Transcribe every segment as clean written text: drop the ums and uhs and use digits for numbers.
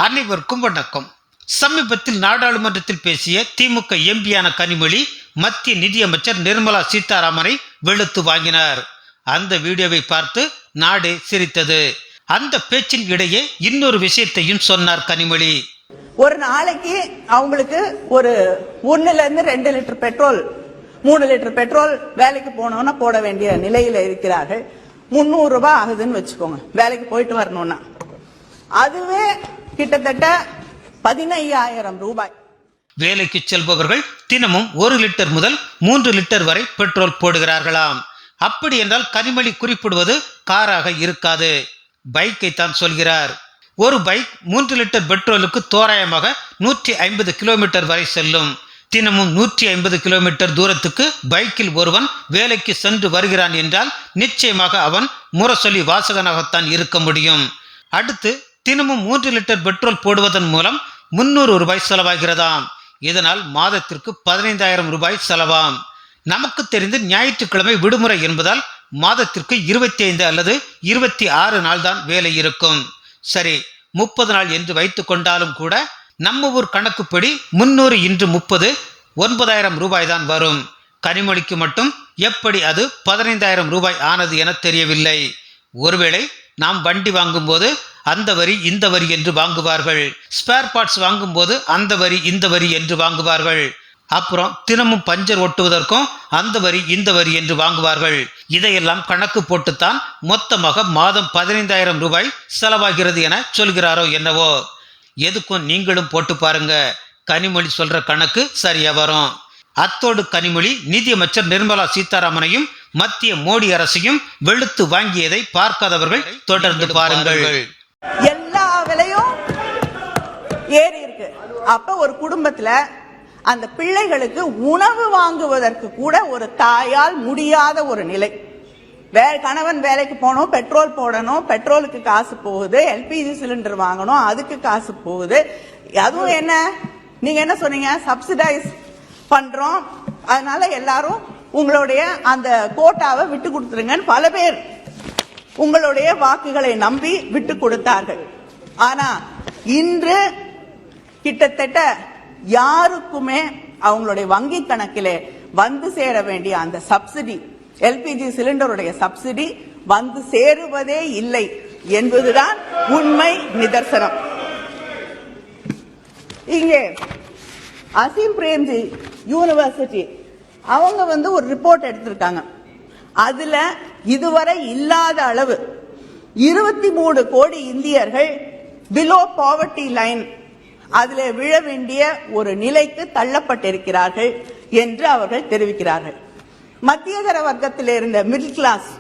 அனைவருக்கும் வணக்கம். சமீபத்தில் நாடாளுமன்றத்தில் பேசிய திமுக எம்பியான கனிமொழி மத்திய நிதியமைச்சர் நிர்மலா சீதாராமனை வெளுத்து வாங்கினார். அந்த வீடியோவை பார்த்து நாடே சிரித்தது. அந்த பேச்சின் இடையே இன்னொரு விஷயத்தையும் சொன்னார் கனிமொழி. ஒரு நாளைக்கு அவங்களுக்கு ஒரு 1ல இருந்து 2 லிட்டர் பெட்ரோல் 3 லிட்டர் பெட்ரோல் வேலைக்கு போனோம்னா போட வேண்டிய நிலையில இருக்கிறார்கள். 300 ரூபாய் ஆகுதுன்னு வச்சுக்கோங்க வேலைக்கு போயிட்டு வரணும்னா. அதுவே கிட்டத்தட்ட 15,000 ரூபாய். வேலைக்கு செல்பவர்கள் தினமும் 1 லிட்டர் முதல் 3 லிட்டர் வரை பெட்ரோல் போடுகிறார்களாம். அப்படி என்றால் கனிமொழி குறிப்பிடுவது காராக இருக்காது, பைக்கை தான் சொல்கிறார். ஒரு பைக் 3 லிட்டர் பெட்ரோலுக்கு தோராயமாக 150 கிலோமீட்டர் வரை செல்லும். தினமும் 150 கிலோமீட்டர் தூரத்துக்கு பைக்கில் ஒருவன் வேலைக்கு சென்று வருகிறான் என்றால் நிச்சயமாக அவன் முரசொலி வாசகனாகத்தான் இருக்க முடியும். அடுத்து தினமும் 3 லிட்டர் பெட்ரோல் போடுவதன் மூலம் 300 ரூபாய் செலவாகிறதாம். இதனால் மாதத்திற்கு 15,000 ரூபாய் செலவாம். நமக்கு தெரிந்து ஞாயிற்றுக்கிழமை விடுமுறை என்பதால் மாதத்திற்கு 25 அல்லது 26 நாள் தான் வேலை இருக்கும். சரி, 30 நாள் என்று வைத்துக் கொண்டாலும் கூட நம்ம ஊர் கணக்குப்படி 300 × 30 9,000 ரூபாய் தான் வரும். கனிமொழிக்கு மட்டும் எப்படி அது 15,000 ரூபாய் ஆனது என தெரியவில்லை. ஒருவேளை நாம் வண்டி வாங்கும் போது அந்த வரி இந்த வரி என்று வாங்குவார்கள், ஸ்பேர் பார்ட்ஸ் வாங்கும் போது அந்த வரி இந்த வரி என்று வாங்குவார்கள், அப்புறம் தினமும் பஞ்சர் ஒட்டுவதற்கும் அந்த வரி இந்த வரி என்று வாங்குவார்கள். இதையெல்லாம் கணக்கு போட்டுத்தான் மொத்தமாக மாதம் 15,000 ரூபாய் செலவாகிறது என சொல்கிறாரோ என்னவோ. எதுக்கும் நீங்களும் போட்டு பாருங்க, கனிமொழி சொல்ற கணக்கு சரியா வரும். அத்தோடு கனிமொழி நிதியமைச்சர் நிர்மலா சீதாராமனையும் மத்திய மோடி அரசையும் வெளுத்து வாங்கியதை பார்க்காதவர்கள் தொடர்ந்து பாருங்கள். எல்லா விலையும் ஏறி இருக்கு. அப்ப ஒரு குடும்பத்துல அந்த பிள்ளைகளுக்கு உணவு வாங்குவதற்கு கூட ஒரு தாயால் முடியாத ஒரு நிலை. கணவன் வேலைக்கு போகணும், பெட்ரோல் போடணும், பெட்ரோலுக்கு காசு போகுது, எல்பிஜி சிலிண்டர் வாங்கணும், அதுக்கு காசு போகுது. அதுவும் என்ன, நீங்க என்ன சொன்னீங்க, சப்சிடைஸ் பண்றோம், அதனால எல்லாரும் உங்களுடைய அந்த கோட்டாவை விட்டு கொடுத்துருங்கன்னு பல பேர் உங்களுடைய வாக்குகளை நம்பி விட்டு கொடுத்தார்கள். ஆனா இன்று கிட்டத்தட்ட யாருக்குமே அவங்களுடைய வங்கி கணக்கிலே வந்து சேர வேண்டிய அந்த சப்சிடி, எல்பிஜி சிலிண்டருடைய சப்சிடி வந்து சேருவதே இல்லை என்பதுதான் உண்மை நிதர்சனம். இங்கே அசீம் பிரேம்ஜி யூனிவர்சிட்டி அவங்க ஒரு ரிப்போர்ட் எடுத்திருக்காங்க. அதுல இதுவரை இல்லாத அளவு 23 கோடி இந்தியர்கள் பிலோ பாவர்ட்டி லைன் அதுல விழ வேண்டிய ஒரு நிலைக்கு தள்ளப்பட்டிருக்கிறார்கள் என்று அவர்கள் தெரிவிக்கிறார்கள். மத்தியதர வர்க்கத்தில் இருந்த மிடில் கிளாஸ்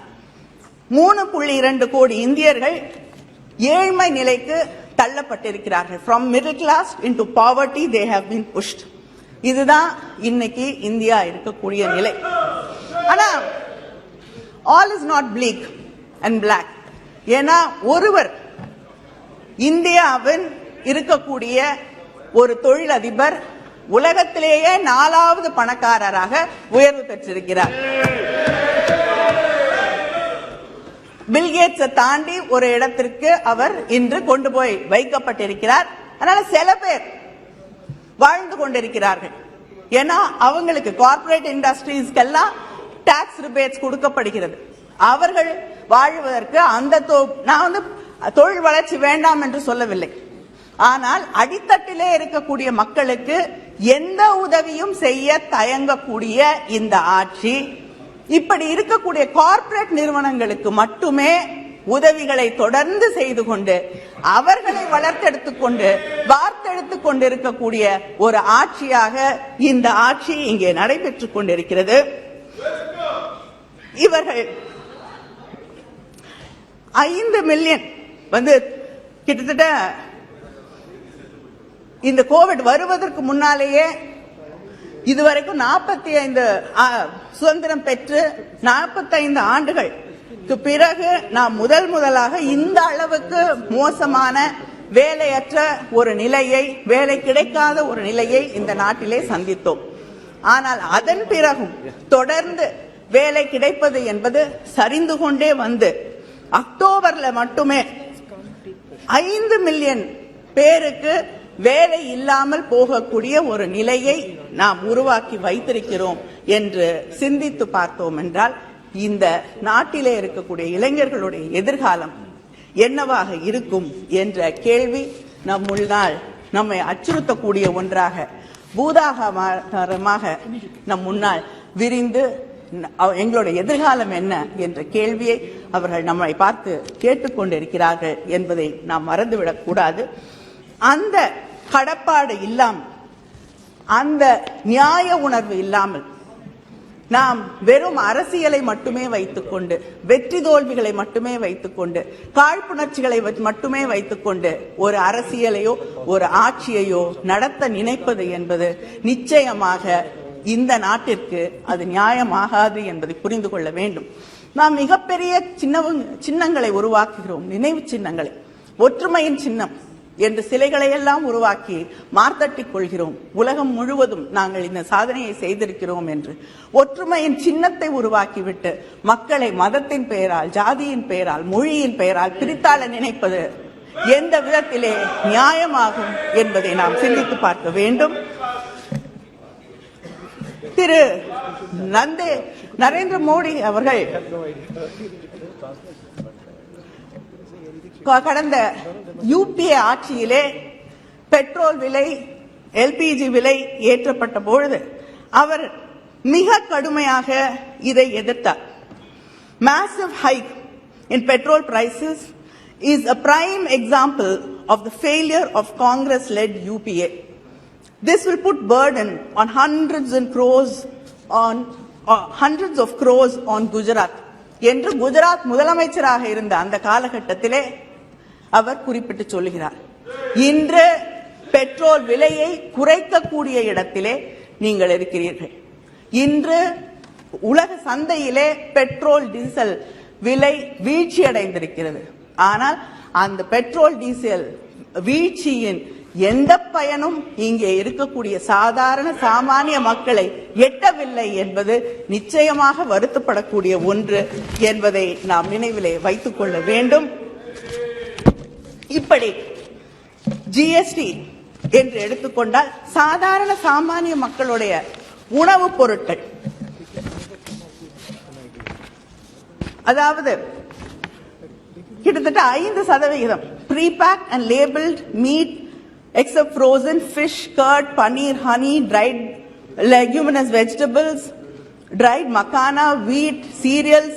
3.2 கோடி இந்தியர்கள் ஏழ்மை நிலைக்கு தள்ளப்பட்டிருக்கிறார்கள். From middle class into poverty they have been pushed. இதுதான் இன்னைக்கு இந்தியா இருக்கக்கூடிய நிலை. ஆனா all is not bleak and black. ஏன்னா ஒருவர் இந்தியாவின் இருக்கக்கூடிய ஒரு தொழிலதிபர் உலகத்திலேயே 4வது பணக்காரராக உயர்வு பெற்றிருக்கிறார். பில்கேட்ஸை தாண்டி ஒரு இடத்திற்கு அவர் இன்று கொண்டு போய் வைக்கப்பட்டிருக்கிறார். அதனால சில பேர் வாழ்ந்து கொண்டிருக்கிறார்கள். ஏன்னா அவங்களுக்கு கார்ப்பரேட் இண்டஸ்ட்ரீஸ்க்கெல்லாம் டாக்ஸ் ரிபேட்ஸ் கொடுக்கப்படுகிறது. அவர்கள் வாழ்வதற்கு அந்த நான் தொழில் வளர்ச்சி வேண்டாம் என்று சொல்லவில்லை. ஆனால் அடித்தட்டிலே இருக்கக்கூடிய மக்களுக்கு எந்த உதவியும் செய்ய தயங்கக்கூடிய இந்த ஆட்சி இப்படி இருக்கக்கூடிய கார்ப்பரேட் நிறுவனங்களுக்கு மட்டுமே உதவிகளை தொடர்ந்து செய்து கொண்டு அவர்களை வளர்த்தெடுத்துக் கொண்டு வார்த்தெடுத்துக் கொண்டிருக்கக்கூடிய ஒரு ஆட்சியாக இந்த ஆட்சி இங்கே நடைபெற்றுக் கொண்டிருக்கிறது. இவர்கள் 5 மில்லியன் கிட்டத்தட்ட இந்த கோவிட் வருவதற்கு முன்னாலேயே இதுவரைக்கும் 45 சுதந்திரம் பெற்று 45 ஆண்டுகளுக்கு பிறகு நாம் முதலாக இந்த அளவுக்கு மோசமான வேலையற்ற ஒரு நிலையை, வேலை கிடைக்காத ஒரு நிலையை இந்த நாட்டிலே சந்தித்தோம். ஆனால் அதன் பிறகும் தொடர்ந்து வேலை கிடைப்பது என்பது சரிந்து கொண்டே வந்து அக்டோபர்ல மட்டுமே 5 மில்லியன் பேருக்கு வேலை இல்லாமல் போகக்கூடிய ஒரு நிலையை நாம் உருவாக்கி வைத்திருக்கிறோம் என்று சிந்தித்து பார்த்தோம் என்றால் இந்த நாட்டிலே இருக்கக்கூடிய இளைஞர்களுடைய எதிர்காலம் என்னவாக இருக்கும் என்ற கேள்வி நம்மை அச்சுறுத்தக்கூடிய ஒன்றாக பூதாகரமாக நம் முன்னால் விரிந்து எங்களுடைய எதிர்காலம் என்ன என்ற கேள்வியை அவர்கள் நம்மை பார்த்து கேட்டுக்கொண்டிருக்கிறார்கள் என்பதை நாம் மறந்துவிடக் கூடாது. அந்த கடப்பாடு இல்லாமல், அந்த நியாய உணர்வு இல்லாமல் நாம் வெறும் அரசியலை மட்டுமே வைத்துக்கொண்டு, வெற்றி தோல்விகளை மட்டுமே வைத்துக்கொண்டு, காழ்ப்புணர்ச்சிகளை மட்டுமே வைத்துக்கொண்டு ஒரு அரசியலையோ ஒரு ஆட்சியையோ நடத்த நினைப்பது என்பது நிச்சயமாக இந்த நாட்டிற்கு அது நியாயமாகாது என்பதை புரிந்து கொள்ள வேண்டும். நாம் மிகப்பெரிய சின்னங்களை உருவாக்குகிறோம், நினைவு சின்னங்களை, ஒற்றுமையின் சின்னம் என்று சிலைகளை எல்லாம் உருவாக்கி மார்த்தட்டிக் கொள்கிறோம். உலகம் முழுவதும் நாங்கள் இந்த சாதனையை செய்திருக்கிறோம் என்று ஒற்றுமையின் சின்னத்தை உருவாக்கிவிட்டு மக்களை மதத்தின் பெயரால், ஜாதியின் பெயரால், மொழியின் பெயரால் பிரித்தாள நினைப்பது எந்த விதத்திலே நியாயமாகும் என்பதை நாம் சிந்தித்து பார்க்க வேண்டும். திரு நரேந்திர மோடி அவர்கள் கடந்த யூபிஏ ஆட்சியிலே பெட்ரோல் விலை, எல்பிஜி விலை ஏற்றப்பட்ட பொழுது அவர் மிக கடுமையாக இதை எதிர்த்தார். Massive hike in petrol prices is a prime example of the failure of Congress-led UPA. This will put burden on hundreds of crores on Gujarat என்று குஜராத் முதலமைச்சராக இருந்த அந்த காலகட்டத்திலே அவர் குறிப்பிட்டு சொல்லுகிறார். இன்று பெட்ரோல் விலையை குறைக்கக்கூடிய இடத்திலே நீங்கள் இருக்கிறீர்கள். இன்று உலக சந்தையிலே பெட்ரோல் டீசல் விலை வீழ்ச்சி அடைந்திருக்கிறது. ஆனால் அந்த பெட்ரோல் டீசல் வீழ்ச்சியின் எந்த பயனும் இங்கே இருக்கக்கூடிய சாதாரண சாமானிய மக்களை எட்டவில்லை என்பது நிச்சயமாக வருத்தப்படக்கூடிய ஒன்று என்பதை நாம் நினைவிலே வைத்துக் கொள்ள வேண்டும். இப்படி ஜிஎஸ்டி என்று எடுத்துக்கொண்டால் சாதாரண சாமானிய மக்களுடைய உணவுப் பொருட்கள், அதாவது கிட்டத்தட்ட 5% pre-packed and labeled meat except frozen fish, curd, paneer, honey, dried leguminous vegetables, dried makana, wheat, cereals,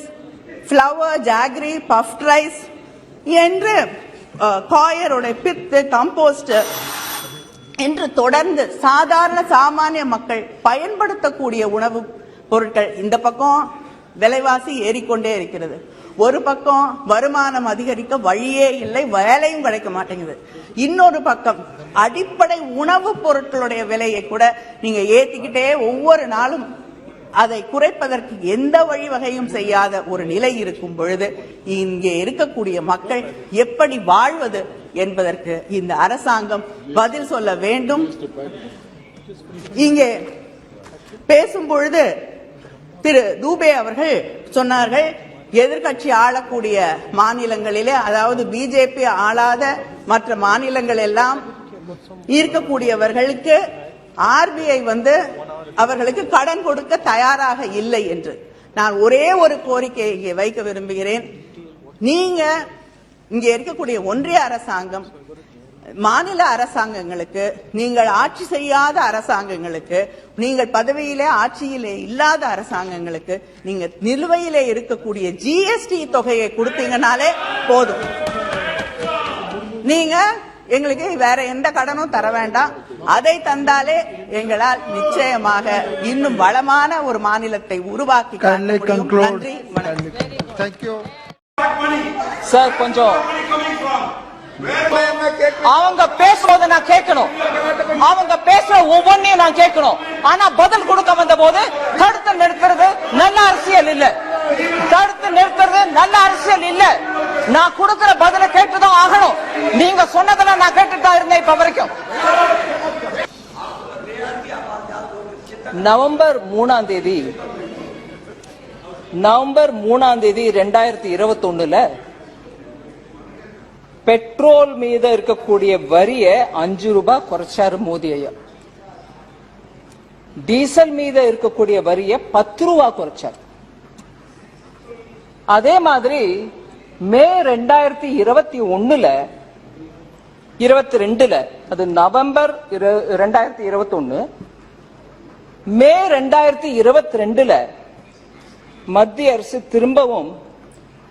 flour, jaggery, puffed rice என்று காயரோட பித்து, கம்போஸ்ட் என்று தொடர்ந்து சாதாரண சாமானிய மக்கள் பயன்படுத்தக்கூடிய உணவு பொருட்கள் இந்த பக்கம் விலைவாசி ஏறிக்கொண்டே இருக்கிறது. ஒரு பக்கம் வருமானம் அதிகரிக்க வழியே இல்லை, வேலையும் கிடைக்க மாட்டேங்குது. இன்னொரு பக்கம் அடிப்படை உணவுப் பொருட்களுடைய விலையை கூட நீங்க ஏத்திக்கிட்டே ஒவ்வொரு நாளும் அதை குறைப்பதற்கு எந்த வழிவகையும் செய்யாத ஒரு நிலை இருக்கும் பொழுது இங்கே இருக்கக்கூடிய மக்கள் எப்படி வாழ்வது என்பதற்கு இந்த அரசாங்கம் பதில் சொல்ல வேண்டும். இங்கே பேசும் பொழுது திரு தூபே அவர்கள் சொன்னார்கள், எதிர்கட்சி ஆளக்கூடிய மாநிலங்களிலே, அதாவது பிஜேபி ஆளாத மற்ற மாநிலங்கள் எல்லாம் இருக்கக்கூடியவர்களுக்கு ஆர்பிஐ அவர்களுக்கு கடன் கொடுக்க தயாராக இல்லை என்று. நான் ஒரே ஒரு கோரிக்கையை இங்கே வைக்க விரும்புகிறேன். நீங்க இங்கே இருக்கக்கூடிய ஒன்றிய அரசாங்கம், மாநில அரசாங்கங்களுக்கு, நீங்கள் ஆட்சி செய்யாத அரசாங்கங்களுக்கு, நீங்கள் பதவியிலே ஆட்சியிலே இல்லாத அரசாங்கங்களுக்கு நீங்க நிலுவையிலே இருக்கக்கூடிய ஜிஎஸ்டி தொகையை கொடுத்தீங்கனாலே போதும். நீங்க எங்களுக்கு வேற எந்த கடனும் தர வேண்டாம். அதை தந்தாலே எங்களால் நிச்சயமாக இன்னும் வளமான ஒரு மாநிலத்தை உருவாக்கி நன்றி. சார், கொஞ்சம் அவங்க பேசுறத நான் கேட்கணும், அவங்க பேசுற ஒவ்வொன்றையும் நான் கேட்கணும். ஆனா பதில் கொடுக்க வந்த போது தடுத்து நிறுத்துறது நல்ல அரசியல் இல்ல, தடுத்து நிறுத்துறது நல்ல அரசியல் இல்ல. நான் கொடுக்கிற பதில கேட்டுதான் ஆகணும். நீங்க சொன்னதெல்லாம் நான் கேட்டுட்டு தான் இருந்தேன் இப்ப வரைக்கும். நவம்பர் 3ஆம் தேதி 2021 பெட்ரோல் மீது இருக்கக்கூடிய வரியை 5 ரூபாய் குறைச்சாரு மோடி ஐயா. டீசல் மீது இருக்கக்கூடிய வரியை 10 ரூபாய் குறைச்சார். அதே மாதிரி மே 2021 அது நவம்பர் 2021 மே 2022 மத்திய அரசு திரும்பவும்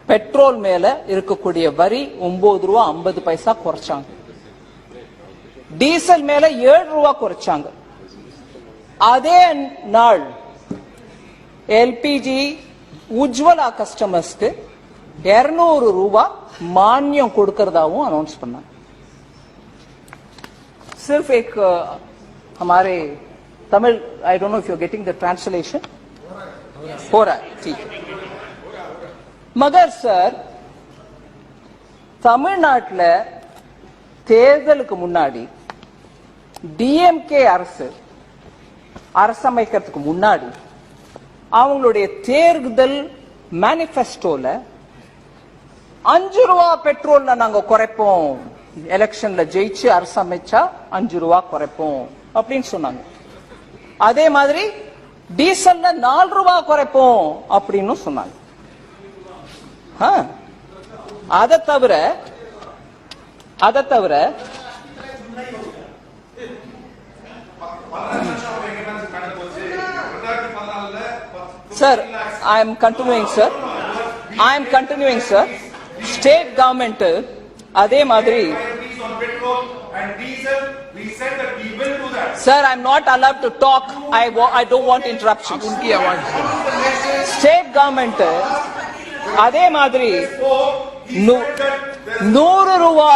பெட்ரோல் மேல இருக்கக்கூடிய வரி 9 ரூபா 50 பைசா குறைச்சாங்க. டீசல் மேல 7 ரூபா குறைச்சாங்க. அதே நாள் எல்பிஜி உஜ்வலா கஸ்டமர்ஸ்க்கு 200 ரூபாய் மானியம் கொடுக்கறதாவும் அனௌன்ஸ் பண்ணாங்க. सिर्फ एक हमारे Tamil I don't know if you are getting the translation हो रहा है ठीक. मगर सर தமிழ்நாட்டுல தேர்தலுக்கு முன்னாடி டிஎம்கே அரசமைக்கிறதுக்கு முன்னாடி அவங்களுடைய தேர்தல் மேனிஃபெஸ்டோல 5 ரூபா பெட்ரோல்ல நாங்க குறைப்போம், எலெக்ஷன்ல ஜெயிச்சு அரசமைச்சா 5 ரூபா குறைப்போம் அப்படின்னு சொன்னாங்க. அதே மாதிரி டீசல்ல 4 ரூபா குறைப்போம் அப்படின்னு சொன்னாங்க. அதை தவிர sir I am continuing sir state government அதே மாதிரி Sir, I am not allowed to talk. I don't want interruptions. State government அதே மாதிரி 100 ரூபா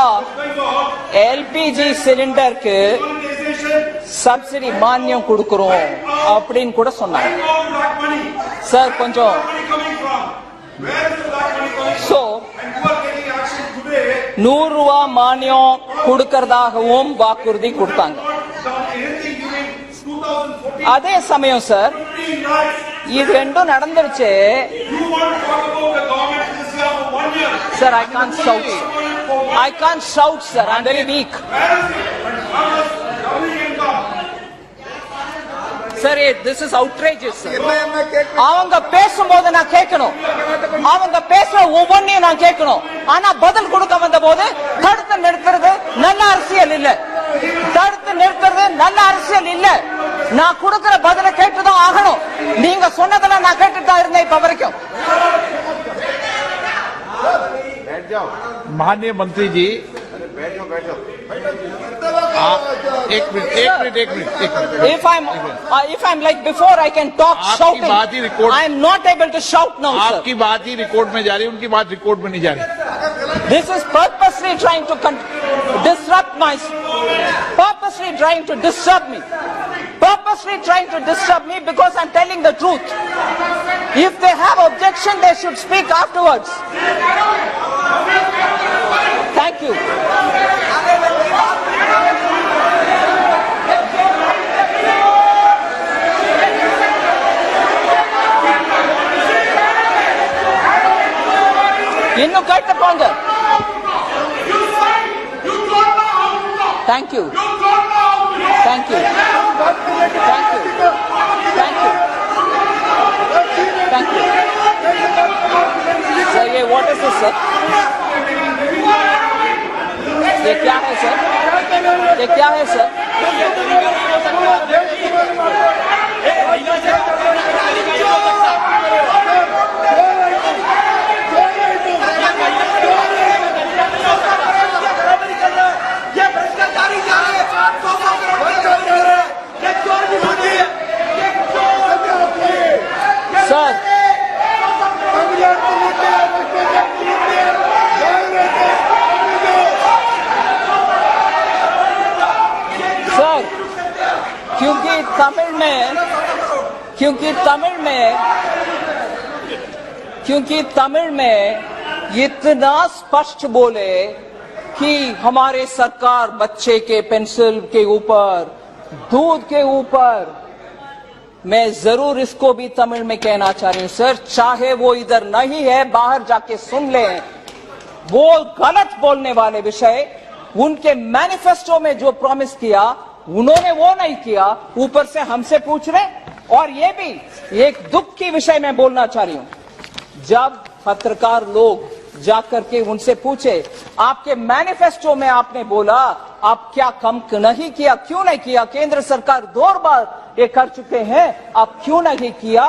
எல்பிஜி சிலிண்டருக்கு சப்சிடி மானியம் கொடுக்கிறோம் அப்படின்னு கூட சொன்னாங்க. சார் கொஞ்சம் சோ 100 ரூபா மானியம் கொடுக்கறதாகவும் வாக்குறுதி கொடுத்தாங்க. அதே சமயம் சார் இது ரெண்டும் நடந்துருச்சு. Sir I can't shout sir, I'm very weak. Sir, this is outrageous sir. அவங்க பேசும்போது நான் கேட்கணும், அவங்க பேசுற ஒவ்வொன்றையும் நான் கேட்கணும். ஆனா பதில் கொடுக்க வந்த போது தடுத்து நிறுத்துறது நல்ல அரசியல் இல்ல. நான் கொடுக்கிற பதில கேட்டுதான் ஆகணும். நீங்க சொன்னதெல்லாம் நான் கேட்டுட்டு தான் இருந்தேன் இப்ப வரைக்கும். माननीय मंत्री जी एक minute If I'm like before I can talk shouting. I am not able to shout now sir. आपकी बात ही रिकॉर्ड में जा रही है, उनकी बात रिकॉर्ड में नहीं जा रही. This is purposely trying to disrupt me because I'm telling the truth. If they have objection, they should speak afterwards. Thank you. இன்னும் கேட்டு போங்க. Thank you. Sir, what is this, sir? ये क्या है सर? सर क्योंकि तमिल में इतना स्पष्ट बोले कि हमारे सरकार बच्चे के पेंसिल के ऊपर, दूध के ऊपर, मैं जरूर इसको भी तमिल में कहना चाह रही हूं सर, चाहे वो इधर नहीं है बाहर जाके सुन लें. वो गलत बोलने वाले विषय, उनके मैनिफेस्टो में जो प्रॉमिस किया उन्होंने वो नहीं किया, ऊपर से हमसे पूछ रहे। और ये भी एक दुख की विषय में बोलना चाह रही हूं, जब पत्रकार लोग जाकर के उनसे पूछे आपके मैनिफेस्टो में आपने बोला आप क्या कम नहीं किया, क्यों नहीं किया, केंद्र सरकार 2 बार ये कर चुके हैं, आप क्यों नहीं किया।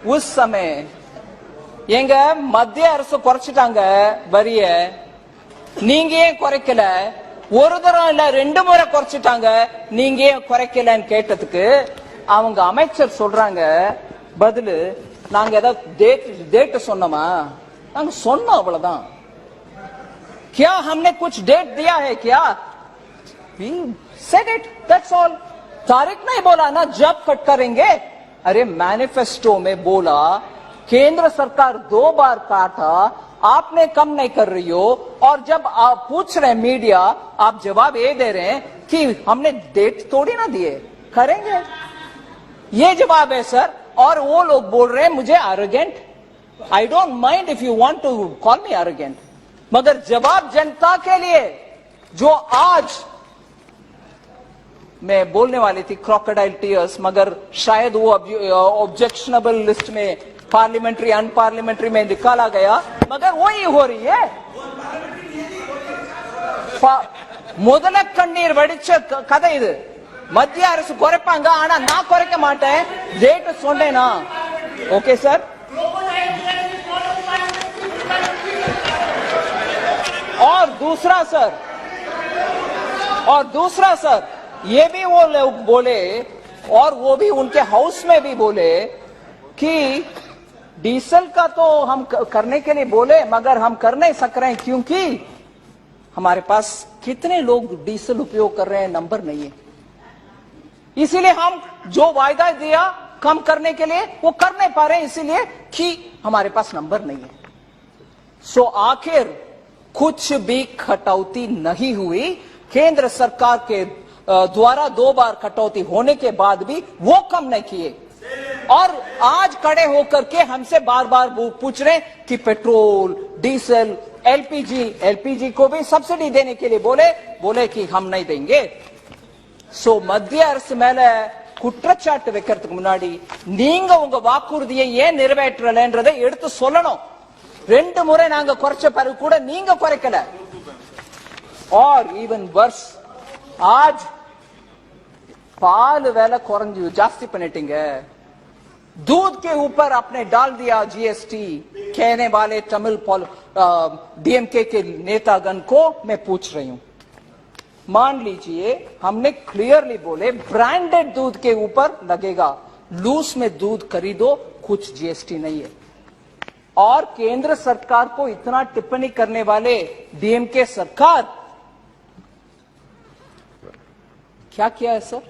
उस समय எங்க மத்திய அரசு குறைச்சிட்டாங்க வரிய, நீங்க ஏன் குறைக்கல, ஒரு தரம் இல்ல 2 முறை குறைச்சிட்டாங்க, நீங்க ஏன் குறைக்கலன்னு கேட்டதுக்கு அவங்க அமைச்சர் சொல்றாங்க பதிலு, நாங்க ஏதாவது டேட் சொன்னோமா, நாங்க சொன்னோம் அவ்வளவுதான், क्या हमने कुछ डेट दिया है क्या, we said it, that's all। तारीख नहीं बोला ना जब कट करेंगे। अरे मैनिफेस्टो में बोला, केंद्र सरकार 2 बार काटा, आपने कम नहीं कर रही हो, और जब आप पूछ रहे मीडिया आप जवाब ये दे रहे हैं कि हमने डेट थोड़ी ना दिए, करेंगे, ये जवाब है सर। और वो लोग बोल रहे हैं मुझे arrogant, I don't mind if you want to call me arrogant, मगर जवाब जनता के लिए जो आज मैं बोलने वाली थी क्रोकोडाइल टीयर्स, मगर शायद वो ऑब्जेक्शनेबल लिस्ट में पार्लियामेंट्री अनपार्लियामेंट्री में निकाला गया, मगर वही हो रही है। முதல கண்ணீர் வடிச்ச கதை இது। மத்திய அரசு குறைப்பாங்க, ஆனா நான் குறைக்க மாட்டேன், டேட் சொன்னேனா, ஓகே சார்। और दूसरा सर ये भी वो लोग बोले, और वो भी उनके हाउस में भी बोले कि डीजल का तो हम करने के लिए बोले, मगर हम कर नहीं सक रहे हैं क्योंकि हमारे पास कितने लोग डीजल उपयोग कर रहे हैं नंबर नहीं है, इसीलिए हम जो वायदा दिया कम करने के लिए वो कर नहीं पा रहे हैं, इसीलिए कि हमारे पास नंबर नहीं है। सो आखिर कुछ भी कटौती नहीं हुई, केंद्र सरकार के द्वारा 2 बार कटौती होने के बाद भी वो कम नहीं किए, और आज खड़े होकर के हमसे बार बार पूछ रहे कि पेट्रोल डीजल एलपीजी को भी सब्सिडी देने के लिए बोले कि हम नहीं देंगे। सो மத்திய அரசு மேல குற்றச்சாட்டு வைக்கிறதுக்கு முன்னாடி நீங்க உங்க வாக்குறுதியை ஏன் நிறைவேற்றலன்றதை எடுத்து சொல்லணும்। 2 முறை நாங்க குறைச்ச பிறகு கூட நீங்க குறைக்கல। और इवन वर्स, आज पाल वेला कुறைஞ்சு जास्ती பண்ணிட்டீங்க, दूध के ऊपर आपने डाल दिया जीएसटी, कहने वाले तमिल डीएमके के नेतागण को मैं पूछ रही हूं, मान लीजिए हमने क्लियरली बोले ब्रांडेड दूध के ऊपर लगेगा, लूज में दूध खरीदो कुछ जीएसटी नहीं है, और केंद्र सरकार को इतना टिप्पणी करने वाले डीएमके सरकार क्या किया है सर।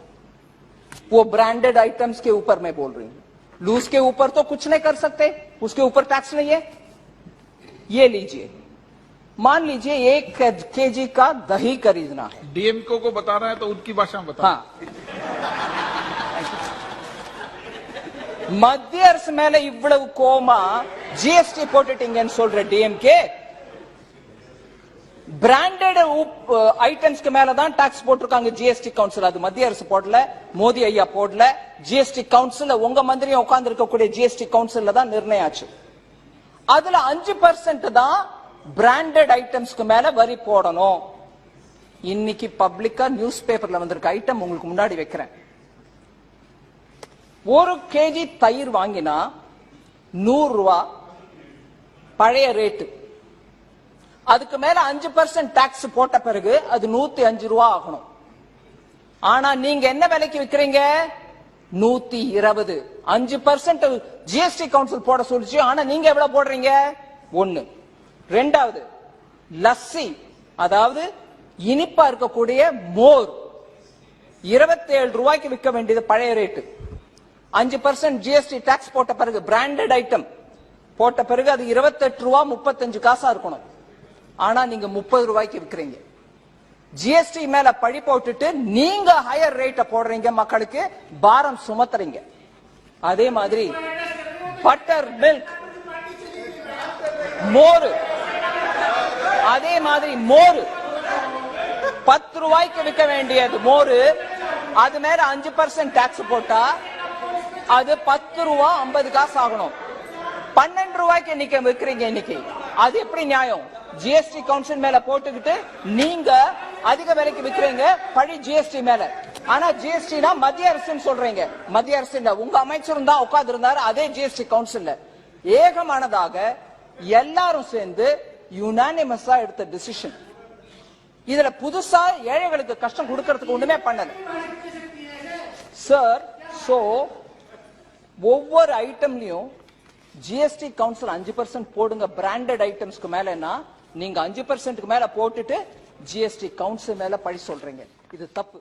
वो ब्रांडेड आइटम्स के ऊपर मैं बोल रही हूं, लूज के ऊपर तो कुछ नहीं कर सकते, उसके ऊपर टैक्स नहीं है। ये लीजिए, मान लीजिए 1 केजी का दही खरीदना है, डीएमको को बता रहा है तो उनकी भाषा में बता। हाँ, மத்திய அரசு மேல இவ்வளவு கோமா ஜிஎஸ்டி போட்டுட்டீங்கன்னு சொல்ற டிஎம்கே, பிராண்டட் ஐட்டம்ஸ்க்கு மேல தான் டாக்ஸ் போட்டிருக்காங்க ஜிஎஸ்டி கவுன்சில், அது மத்திய அரசு போடல, மோடி ஐயா போடல, ஜிஎஸ்டி கவுன்சில் உங்க மந்திரியும் உட்கார்ந்து இருக்கக்கூடிய ஜிஎஸ்டி கவுன்சில்ல தான் நிர்ணயம் ஆச்சு। அதுல 5% தான் பிராண்டட் ஐட்டம்ஸ்க்கு மேல வரி போடணும்। இன்னைக்கு பப்ளிக்கா நியூஸ் பேப்பர்ல வந்திருக்க ஐட்டம் உங்களுக்கு முன்னாடி வைக்கிறேன்। 1 கேஜி தயிர் வாங்கினா 100 ரூபாய் பழைய ரேட்டு, அதுக்கு மேல 5% டாக்ஸ் போட்ட பிறகு அது 105 ரூபாய் ஆகணும்। ஆனா நீங்க என்ன விலைக்கு விக்கிறீங்க, 120। 5% ஜிஎஸ்டி கவுன்சில் போட சொல்லிச்சு, ஆனா நீங்க எவ்வளவு போடுறீங்க, 1। ரெண்டாவது லஸ்ஸி, அதாவது இனிப்பா இருக்கக்கூடிய மோர் 27 ரூபாய்க்கு விற்க வேண்டியது பழைய ரேட்டு, 5% ஜிஎஸ்டி டாக்ஸ் போட்ட பிறகு பிராண்டட் ஐட்டம் போட்ட பிறகு அது 28 ரூபாய் 35 காசா இருக்கணும், ஆனா நீங்க 30 ரூபாய்க்கு விக்கிறீங்க। ஜிஎஸ்டி மேல பழி போட்டுட்டு நீங்க ஹையர் ரேட்ட போடுறீங்க, மக்களுக்கு பாரம் சுமத்துறீங்க। அதே மாதிரி பட்டர் மில்க், மோரு, அதே மாதிரி மோரு 10 ரூபாய்க்கு விற்க வேண்டியது மோரு, அது மேல 5% டாக்ஸ் போட்டா அது 10 ரூபா 50 காசு ஆகணும். 12 ரூபாய்க்கு இன்னைக்கு விற்கிறீங்க. இன்னைக்கு அது எப்படி நியாயம்? ஜிஎஸ்டி கவுன்சில் மேல போட்டுக்கிட்டு நீங்க அதிக விலைக்கு விற்கிறீங்க, பழி ஜிஎஸ்டி மேல. ஆனா ஜிஎஸ்டினா மத்திய அரசுன்னு சொல்றீங்க. மத்திய அரசு இல்ல, உங்க அமைச்சரும் தான் உட்கார்ந்து இருந்தாரு அதே ஜிஎஸ்டி கவுன்சில்ல. ஏகமானதாக எல்லாரும் சேர்ந்து யுனானிமஸா எடுத்த டிசிஷன். இதுல புதுசா ஏழைகளுக்கு கஷ்டம் கொடுக்கறதுக்கு ஒண்ணுமே பண்ணல சார். சோ ஒவ்வொரு ஐட்டம்லயும் ஜிஎஸ்டி கவுன்சில் 5% போடுங்க. பிராண்டட் ஐட்டம்ஸ்க்கு மேலன்னா நீங்க 5%க்கு மேல போட்டுட்டு ஜிஎஸ்டி கவுன்சில் மேல பழி சொல்றீங்க. இது தப்பு.